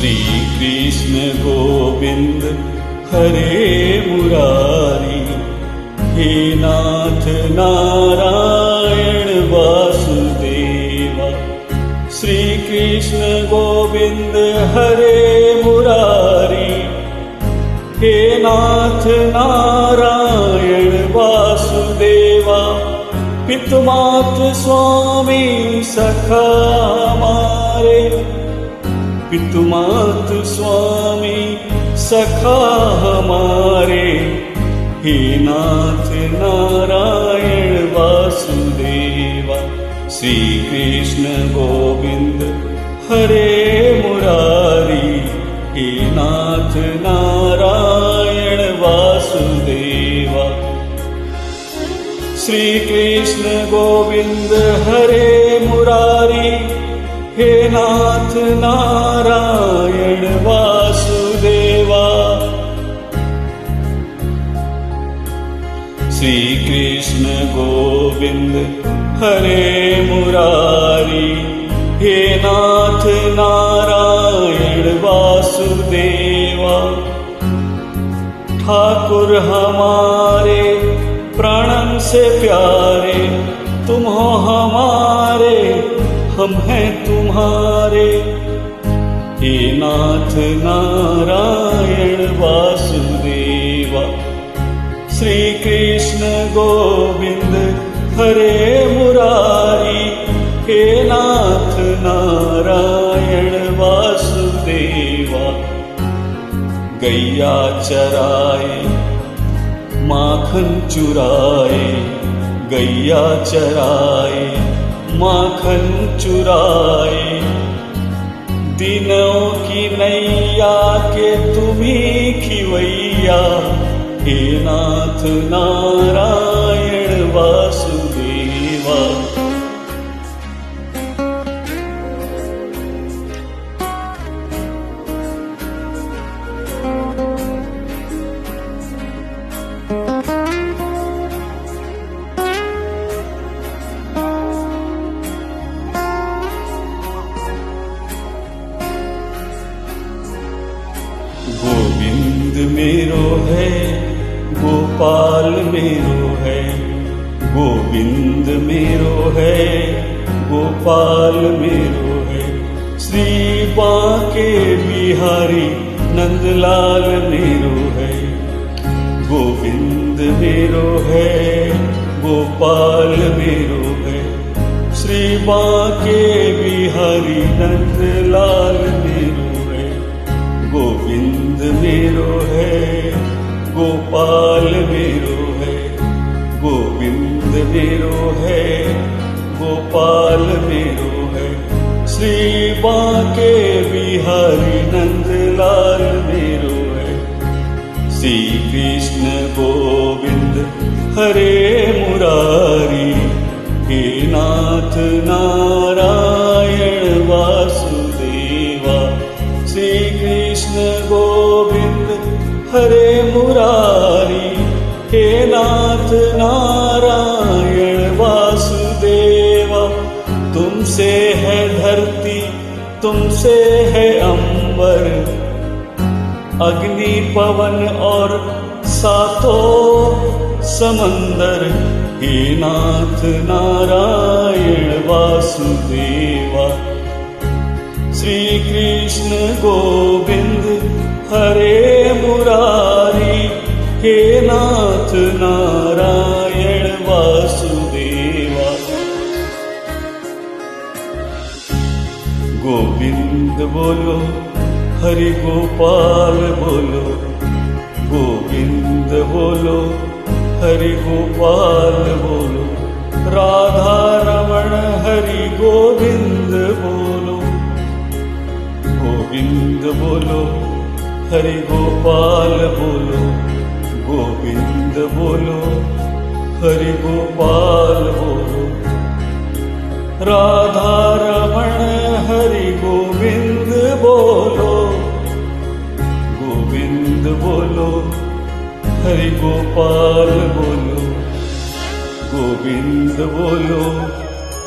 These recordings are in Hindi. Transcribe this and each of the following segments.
श्री कृष्ण गोविंद हरे मुरारी, हे नाथ नारायण वासुदेवा। श्री कृष्ण गोविंद हरे मुरारी, हे नाथ नारायण वासुदेवा। पितुमात स्वामी सखा हमारे, पितुमात स्वामी सखा हमारे, हे नाथ नारायण वासुदेवा। श्री कृष्ण गोविंद हरे मुरारी, हे नाथ नारायण वासुदेवा। श्री कृष्ण गोविंद हरे मुरारी, हे नाथ नारायण वासुदेवा। श्री कृष्ण गोविंद हरे मुरारी, हे नाथ नारायण वासुदेवा। ठाकुर हमारे प्राणन से प्यारे, तुम हो हमारे हम हैं तुम्हारे, हे नाथ नारायण वासुदेवा। श्री कृष्ण गोविंद हरे मुरारी, हे नाथ नारायण वासुदेवा। गैया चराए माखन चुराए, गैया चराए माखन चुराए, दिनों की नैया के तुम्ही खिवैया, हे नाथ नारायण वासुदेवा। गोविंद मेरो है गोपाल मेरो है, गोविंद मेरो है गोपाल मेरो है। श्री बांके बिहारी नंदलाल मेरो है, गोविंद मेरो है गोपाल मेरो है। श्री बांके बिहारी नंदलाल मेरो है, गोविंद मेरो है गोपाल मेरो है, गोविंद मेरो है गोपाल मेरो है। श्री बांके बिहारी नंदलाल मेरो है। श्री कृष्ण गोविंद हरे मुरारी, हे नाथ नारायण वासुदेवा। श्री कृष्ण गोविंद हरे मुरारी, हे नाथ नारायण वासुदेवा। तुमसे है धरती तुमसे है अंबर, अग्नि पवन और सातों समंदर, हे नाथ नारायण वासुदेवा। श्री कृष्ण गोविंद हरे मुरारी, हे नाथ नारायण वासुदेवा। गोविंद बोलो हरि गोपाल बोलो, गोविंद बोलो हरि गोपाल बोलो। राधा रमण हरि गोविंद बोलो, गोविंद बोलो हरि गोपाल बोलो, गोविंद बोलो हरि गोपाल बोलो। राधा रमण हरि गोविंद बोलो, गोविंद बोलो हरि गोपाल बोलो, गोविंद बोलो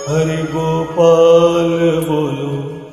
हरि गोपाल बोलो।